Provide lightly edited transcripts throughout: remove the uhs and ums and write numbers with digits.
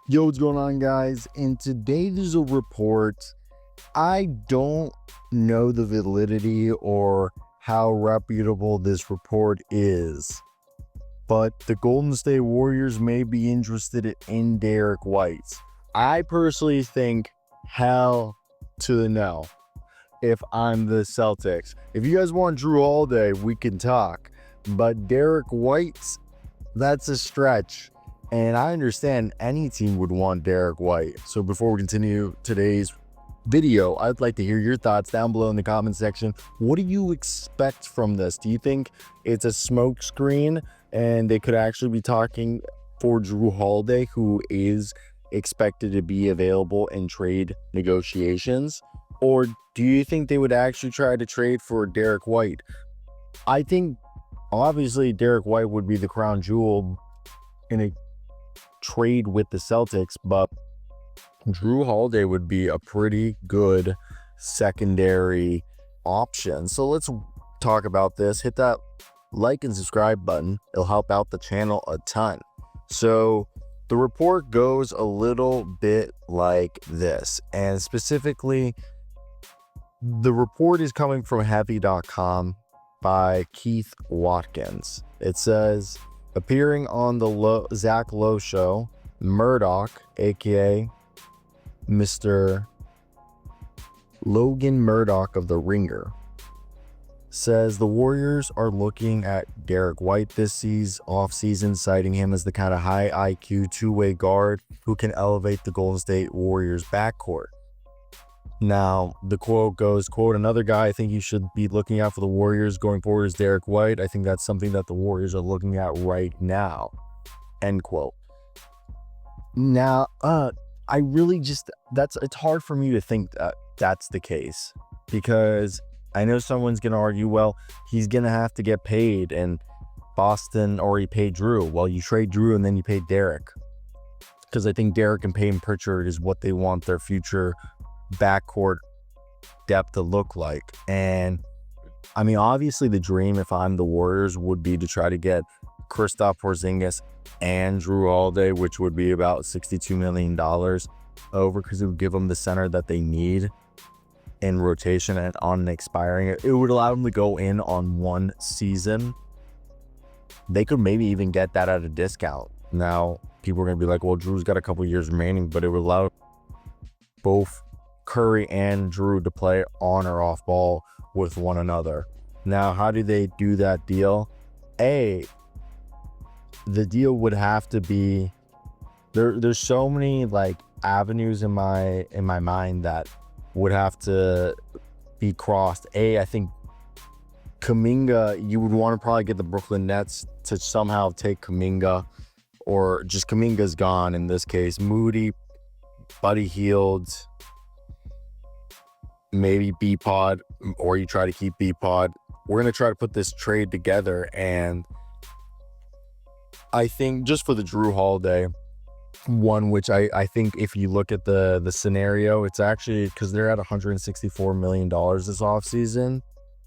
Yo, what's going on, guys? And today there's a report. I don't know the validity or how reputable this report is, but the Golden State Warriors may be interested in Derrick White. I personally think hell to the no if I'm the Celtics. If you guys want Jrue Holiday, we can talk, but Derrick White, that's a stretch. And I understand any team would want Derrick White. So before we continue today's video, I'd like to hear your thoughts down below in the comment section. What do you expect from this? Do you think it's a smoke screen and they could actually be talking for Jrue Holiday, who is expected to be available in trade negotiations? Or do you think they would actually try to trade for Derrick White? I think obviously Derrick White would be the crown jewel in a trade with the Celtics, but Jrue Holiday would be a pretty good secondary option. So let's talk about this. Hit that like and subscribe button. It'll help out the channel a ton. So the report goes a little bit like this, and specifically the report is coming from heavy.com by Keith Watkins. It says, appearing on the Zach Lowe show, Murdock, aka Mr. Logan Murdock of The Ringer, says the Warriors are looking at Derrick White this offseason, citing him as the kind of high IQ two-way guard who can elevate the Golden State Warriors backcourt. Now, the quote goes, quote, another guy I think you should be looking out for the Warriors going forward is Derrick White. I think that's something that the Warriors are looking at right now, end quote. Now, I really just, it's hard for me to think that that's the case, because I know someone's going to argue, well, he's going to have to get paid, and Boston already paid Jrue. Well, you trade Jrue and then you pay Derrick, because I think Derrick and Payton Pritchard is what they want their future backcourt depth to look like. And I mean, obviously the dream, if I'm the Warriors, would be to try to get Kristaps Porzingis and Jrue Holiday, which would be about $62 million over, because it would give them the center that they need in rotation and on an expiring. It would allow them to go in on one season. They could maybe even get that at a discount. Now, people are going to be like, well, Drew's got a couple years remaining, but it would allow both Curry and Jrue to play on or off ball with one another. Now, how do they do that deal? The deal would have to be there's so many like avenues in my mind that would have to be crossed. I think Kuminga, you would want to probably get the Brooklyn Nets to somehow take Kuminga, or just Kuminga's gone in this case. Moody, Buddy Hield, maybe B-Pod, or you try to keep B-Pod. We're going to try to put this trade together, and I think just for the Jrue Holiday one, which I think if you look at the scenario, it's actually, because they're at $164 million this offseason,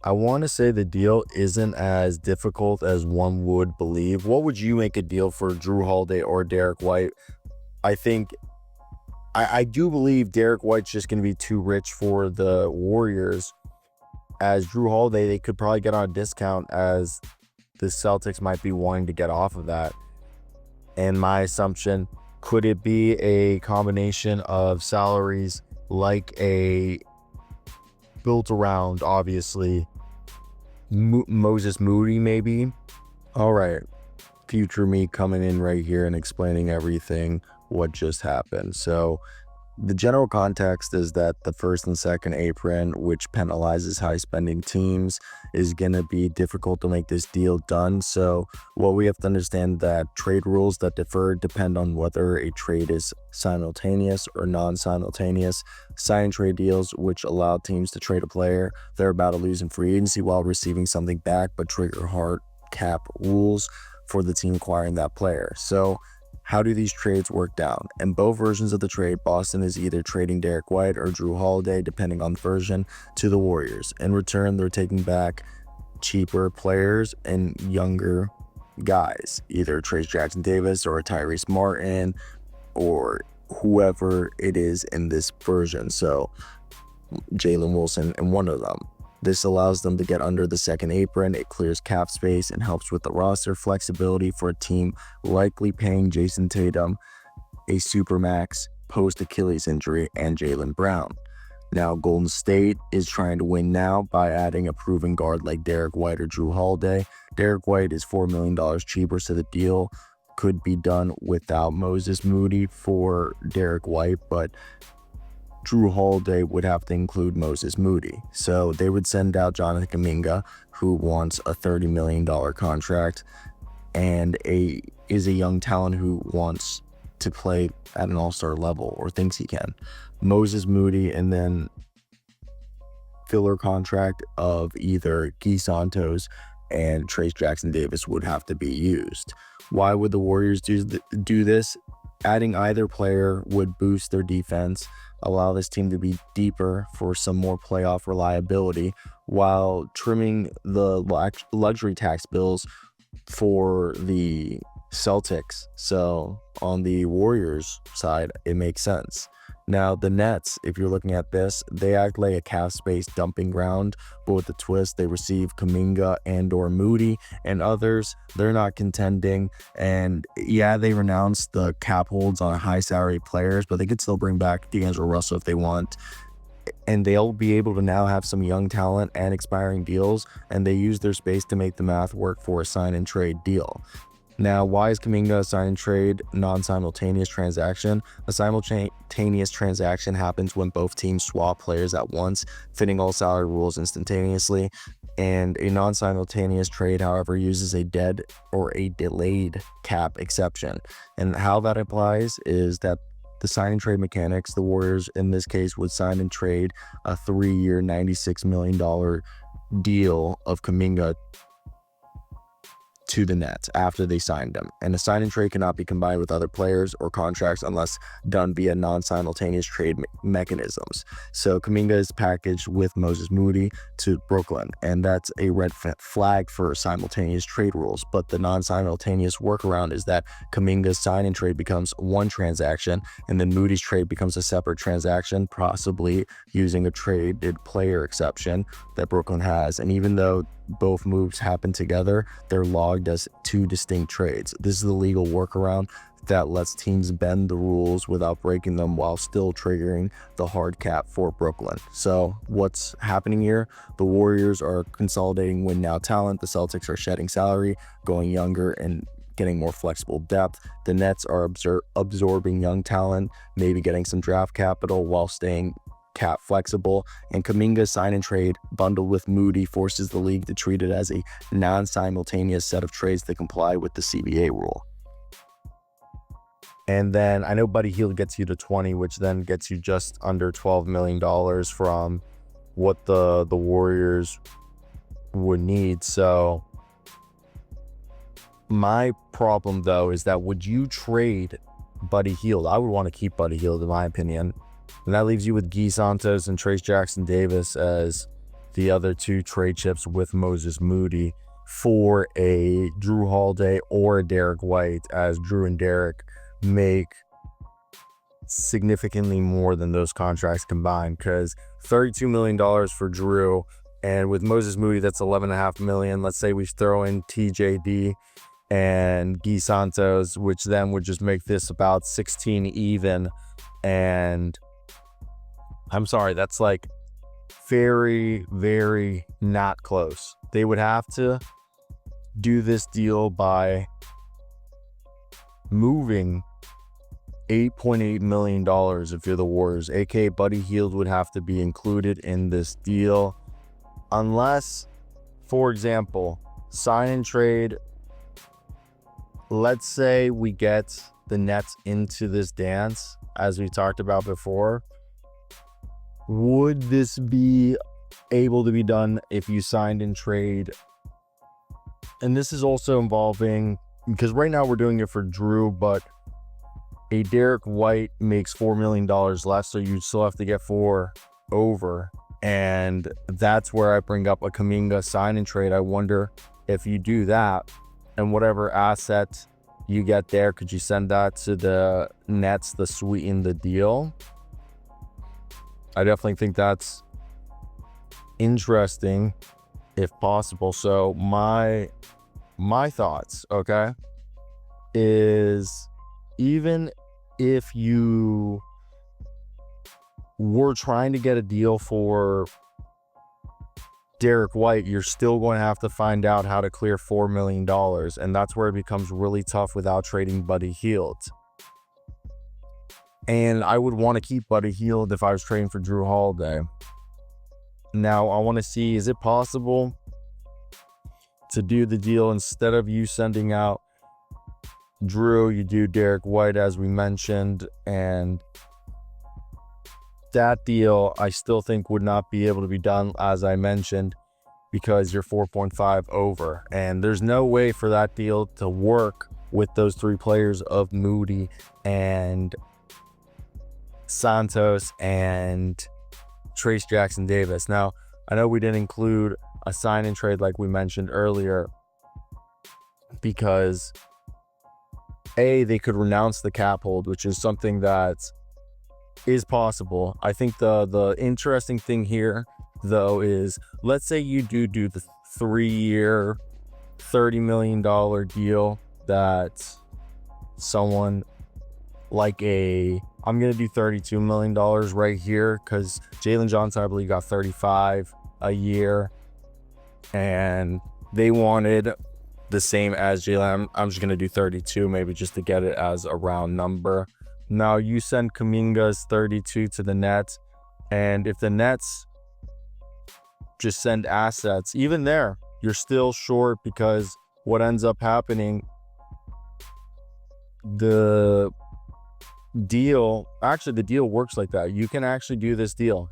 I want to say the deal isn't as difficult as one would believe. What would you make a deal for Jrue Holiday or Derrick White? I think I do believe Derrick White's just going to be too rich for the Warriors. As Jrue Holiday, they could probably get on a discount, as the Celtics might be wanting to get off of that. And my assumption, could it be a combination of salaries like a built around, obviously, Moses Moody maybe? All right, future me coming in right here and explaining everything what just happened. So the general context is that the first and second apron, which penalizes high spending teams, is going to be difficult to make this deal done. So what we have to understand, that trade rules that differ depend on whether a trade is simultaneous or non-simultaneous. Sign trade deals, which allow teams to trade a player they're about to lose in free agency while receiving something back, but trigger hard cap rules for the team acquiring that player. So how do these trades work down? In both versions of the trade, Boston is either trading Derrick White or Jrue Holiday, depending on the version, to the Warriors. In return, they're taking back cheaper players and younger guys, either Trace Jackson Davis or Tyrese Martin, or whoever it is in this version. So Jalen Wilson and one of them. This allows them to get under the second apron. It clears cap space and helps with the roster flexibility for a team likely paying Jason Tatum a supermax post Achilles injury and Jaylen Brown. Now, Golden State is trying to win now by adding a proven guard like Derrick White or Jrue Holiday. Derrick White is $4 million cheaper, so the deal could be done without Moses Moody for Derrick White, but Jrue Holiday would have to include Moses Moody. So they would send out Jonathan Kuminga, who wants a $30 million contract and is a young talent who wants to play at an all-star level or thinks he can. Moses Moody, and then filler contract of either Guy Santos and Trayce Jackson-Davis would have to be used. Why would the Warriors do this? Adding either player would boost their defense, allow this team to be deeper for some more playoff reliability, while trimming the luxury tax bills for the Celtics. So on the Warriors side, it makes sense. Now, the Nets, if you're looking at this, they act like a cap space dumping ground, but with the twist, they receive Kuminga and/or Moody and others. They're not contending, and yeah, they renounced the cap holds on high salary players, but they could still bring back D'Angelo Russell if they want, and they'll be able to now have some young talent and expiring deals, and they use their space to make the math work for a sign and trade deal. Now, why is Kuminga a sign and trade non-simultaneous transaction? A simultaneous transaction happens when both teams swap players at once, fitting all salary rules instantaneously. And a non-simultaneous trade, however, uses a dead or a delayed cap exception. And how that applies is that the sign and trade mechanics, the Warriors in this case would sign and trade a 3-year, $96 million deal of Kuminga to the Nets after they signed him. And a sign and trade cannot be combined with other players or contracts unless done via non-simultaneous trade mechanisms. So Kuminga is packaged with Moses Moody to Brooklyn, and that's a red flag for simultaneous trade rules. But the non-simultaneous workaround is that Kuminga's sign and trade becomes one transaction, and then Moody's trade becomes a separate transaction, possibly using a traded player exception that Brooklyn has. And even though both moves happen together, they're logged as two distinct trades. This is the legal workaround that lets teams bend the rules without breaking them while still triggering the hard cap for Brooklyn. So what's happening here? The Warriors are consolidating win now talent. The Celtics are shedding salary, going younger, and getting more flexible depth. The Nets are absorbing young talent, maybe getting some draft capital while staying cap flexible. And Kuminga's sign and trade bundled with Moody forces the league to treat it as a non-simultaneous set of trades that comply with the CBA rule. And then I know Buddy Hield gets you to 20, which then gets you just under $12 million from what the Warriors would need. So my problem though is that, would you trade Buddy Hield? I would want to keep Buddy Hield in my opinion. And that leaves you with Guy Santos and Trayce Jackson-Davis as the other two trade chips with Moses Moody for a Jrue Holiday or a Derrick White, as Jrue and Derrick make significantly more than those contracts combined, because $32 million for Jrue, and with Moses Moody, that's $11.5 million. Let's say we throw in TJD and Guy Santos, which then would just make this about 16 even. And I'm sorry, that's like very, very not close. They would have to do this deal by moving $8.8 million if you're the Warriors, aka Buddy Hield would have to be included in this deal, unless, for example, sign and trade. Let's say we get the Nets into this dance, as we talked about before. Would this be able to be done if you signed and trade? And this is also involving, because right now we're doing it for Jrue, but a Derrick White makes $4 million less, so you still have to get 4 over. And that's where I bring up a Kuminga sign and trade. I wonder if you do that, and whatever asset you get there, could you send that to the Nets to sweeten the deal? I definitely think that's interesting if possible. So my thoughts, okay, is even if you were trying to get a deal for Derrick White, you're still going to have to find out how to clear $4 million. And that's where it becomes really tough without trading Buddy Hield. And I would want to keep Buddy Hield if I was trading for Jrue Holiday. Now, I want to see, is it possible to do the deal instead of you sending out Jrue, you do Derrick White, as we mentioned, and that deal I still think would not be able to be done, as I mentioned, because you're 4.5 over, and there's no way for that deal to work with those three players of Moody and Santos and Trace Jackson Davis. Now, I know we didn't include a sign and trade like we mentioned earlier because they could renounce the cap hold, which is something that is possible. I think the interesting thing here, though, is let's say you do the 3-year, $30 million deal that someone like I'm going to do $32 million right here because Jalen Johnson, I believe, got 35 a year, and they wanted the same as Jalen. I'm just going to do 32 maybe just to get it as a round number. Now, you send Kuminga's 32 to the Nets, and if the Nets just send assets, even there, you're still short because what ends up happening, the deal works like that. You can actually do this deal.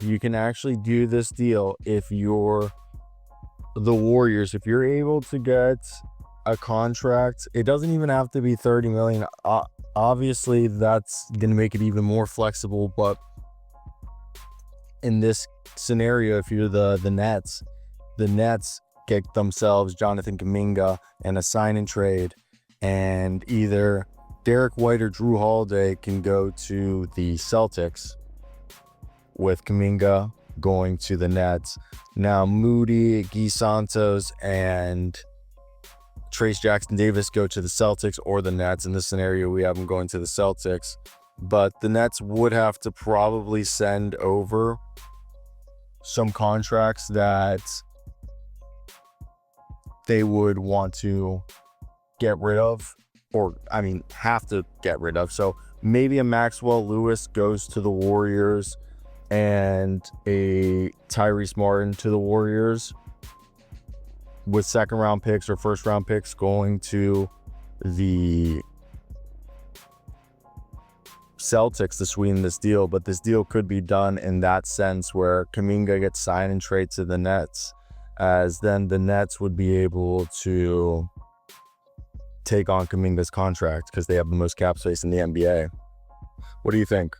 If you're the Warriors, if you're able to get a contract, it doesn't even have to be 30 million. Obviously, that's going to make it even more flexible. But in this scenario, if you're the Nets get themselves Jonathan Kuminga and a sign and trade, and either Derrick White or Jrue Holiday can go to the Celtics with Kuminga going to the Nets. Now, Moody, Guy Santos, and Trace Jackson Davis go to the Celtics or the Nets. In this scenario, we have them going to the Celtics, but the Nets would have to probably send over some contracts that they would want to get rid of, or have to get rid of. So maybe a Maxwell Lewis goes to the Warriors and a Tyrese Martin to the Warriors, with second round picks or first round picks going to the Celtics to sweeten this deal. But this deal could be done in that sense where Kuminga gets signed and traded to the Nets, as then the Nets would be able to take on Kuminga's contract because they have the most cap space in the NBA. What do you think?